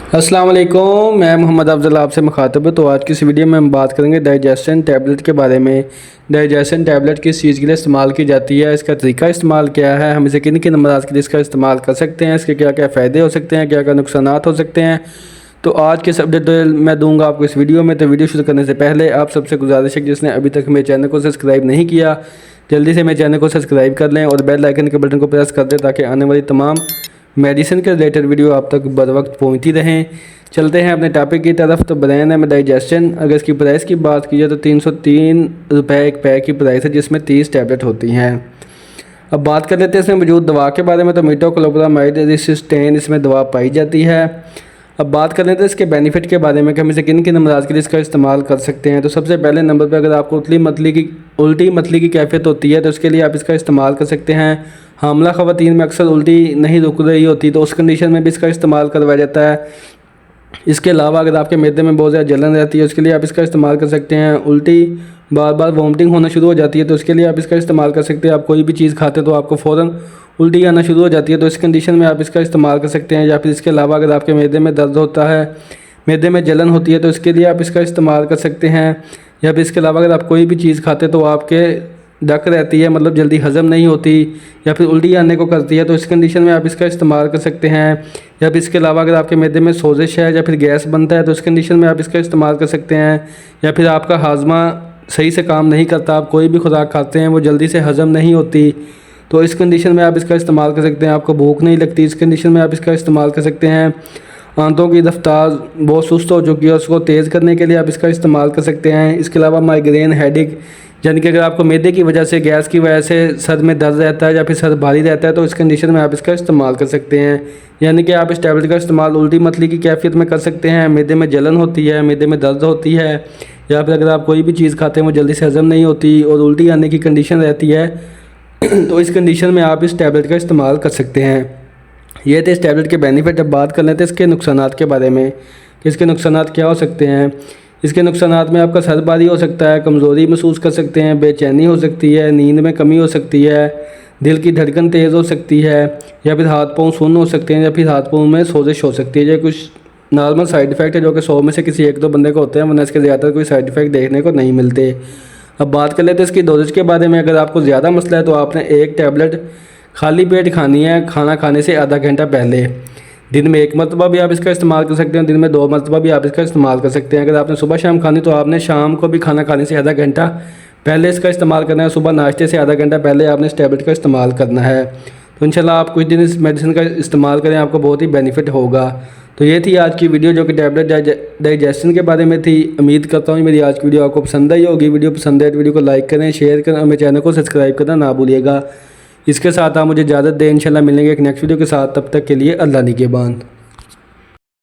अस्सलाम वालेकुम, मैं मोहम्मद अफजल आपसे मुखातब हूँ। तो आज की इस वीडियो में हम बात करेंगे डाइजेशन टैबलेट के बारे में। डाइजेशन टैबलेट किस चीज़ के लिए इस्तेमाल की जाती है, इसका तरीका इस्तेमाल क्या है, हम इसे किन किन अमराज के लिए इसका इस्तेमाल कर सकते हैं, इसके क्या क्या फ़ायदे हो सकते हैं, क्या क्या नुकसान हो सकते हैं। तो आज के अपडेट मैं दूंगा आपको इस वीडियो में। तो वीडियो शुरू करने से पहले आप सबसे गुजारिश है कि जिसने अभी तक मेरे चैनल को सब्सक्राइब नहीं किया, जल्दी से मेरे चैनल को सब्सक्राइब कर लें और बेल आइकन के बटन को प्रेस कर दें ताकि आने वाली तमाम मेडिसिन के रिलेटेड वीडियो आप तक बर वक्त पहुँचती रहें। चलते हैं अपने टॉपिक की तरफ। तो ब्रांड है डाइजेशन। अगर इसकी प्राइस की बात की जाए तो 303 रुपये एक पैक की प्राइस है, जिसमें 30 टैबलेट होती हैं। अब बात कर लेते हैं इसमें मौजूद दवा के बारे में। तो मीटोक्लोप्रामाइड रेसिस्टेंट इसमें दवा पाई जाती है। अब बात कर लेते हैं इसके बेनिफिट के बारे में कि हम इसे किन किन अमराज के लिए इसका इस्तेमाल कर सकते हैं। तो सबसे पहले नंबर पर अगर आपको उल्टी मतली की कैफियत होती है तो उसके लिए आप इसका इस्तेमाल कर सकते हैं। हामला ख़वातीन में अक्सर उल्टी नहीं रुक रही होती तो उस कंडीशन में भी इसका इस्तेमाल करवाया जाता है। इसके अलावा अगर आपके मैदे में बहुत ज़्यादा जलन रहती है उसके लिए आप इसका इस्तेमाल कर सकते हैं। उल्टी बार बार वॉमिटिंग होना शुरू हो जाती है तो उसके लिए आप इसका इस्तेमाल कर सकते हैं। आप कोई भी चीज़ खाते तो आपको फ़ौरन उल्टी आना शुरू हो जाती है तो इस कंडीशन में आप इसका इस्तेमाल कर सकते हैं। या फिर इसके अलावा अगर आपके मैदे में दर्द होता है, मैदे में जलन होती है तो इसके लिए आप इसका इस्तेमाल कर सकते हैं। या फिर इसके अलावा अगर आप कोई भी चीज़ खाते तो आपके डक रहती है, मतलब जल्दी हज़म नहीं होती या फिर उल्टी आने को करती है तो इस कंडीशन में आप इसका इस्तेमाल कर सकते हैं। या फिर इसके अलावा अगर आपके मैदे में सोजिश है या फिर गैस बनता है तो इस कंडीशन में आप इसका इस्तेमाल कर सकते हैं। या फिर आपका हाजमा सही से काम नहीं करता, आप कोई भी खुराक खाते हैं वो जल्दी से हज़म नहीं होती तो इस कंडीशन में आप इसका इस्तेमाल कर सकते हैं। आपको भूख नहीं लगती, इस कंडीशन में आप इसका इस्तेमाल कर सकते हैं। आंतों की रफ्तार बहुत सुस्त हो चुकी है, उसको तेज़ करने के लिए आप इसका इस्तेमाल कर सकते हैं। इसके अलावा माइग्रेन, हेडेक, यानी कि अगर आपको मैदे की वजह से, गैस की वजह से सर में दर्द रहता है या फिर सर भारी रहता है तो इस कंडीशन में आप इसका इस्तेमाल कर सकते हैं। यानी कि आप इस टैबलेट का इस्तेमाल उल्टी मतली की कैफियत में कर सकते हैं। मैदे में जलन होती है, मैदे में दर्द होती है या फिर अगर आप कोई भी चीज़ खाते हैं वो जल्दी से हज़म नहीं होती और उल्टी आने की कंडीशन रहती है तो इस कंडीशन में आप इस टैबलेट का इस्तेमाल कर सकते हैं। ये थे इस टैबलेट के बेनिफिट। अब बात कर लेते हैं इसके नुकसानात के बारे में कि इसके नुकसानात क्या हो सकते हैं। इसके नुकसानात में आपका सर भारी हो सकता है, कमज़ोरी महसूस कर सकते हैं, बेचैनी हो सकती है, नींद में कमी हो सकती है, दिल की धड़कन तेज़ हो सकती है या फिर हाथ पाँव सुन्न हो सकते हैं या फिर हाथ पाँव में सोजिश हो सकती है। ये कुछ नॉर्मल साइड इफ़ेक्ट है जो कि 100 में से किसी एक दो बंदे को होते हैं, वरना इसके ज़्यादातर कोई साइड इफ़ेक्ट देखने को नहीं मिलते। अब बात कर लेते हैं इसकी डोजेज के बारे में। अगर आपको ज़्यादा मसला है तो आपने एक टैबलेट खाली पेट खानी है, खाना खाने से आधा घंटा पहले। दिन में 1 मरतबा भी आप इसका इस्तेमाल कर सकते हैं, दिन में 2 मरतबा भी आप इसका इस्तेमाल कर सकते हैं। अगर आपने सुबह शाम खानी तो आपने शाम को भी खाना खाने से आधा घंटा पहले इसका इस्तेमाल करना है। सुबह नाश्ते से आधा घंटा पहले आपने इस टैबलेट का इस्तेमाल करना है। तो इंशाल्लाह आप कुछ दिन इस मेडिसिन का इस्तेमाल करें, आपको बहुत ही बेनिफिट होगा। तो ये थी आज की वीडियो जो कि टैबलेट डाइजेशन के बारे में थी। उम्मीद करता हूँ मेरी आज की वीडियो आपको पसंद आई होगी। वीडियो पसंद है तो वीडियो को लाइक करें, शेयर करें और मेरे चैनल को सब्सक्राइब करना ना भूलिएगा। इसके साथ आप मुझे इजाज़त दें, इंशाल्लाह मिलेंगे एक नेक्स्ट वीडियो के साथ। तब तक के लिए अल्लाह निगहबान।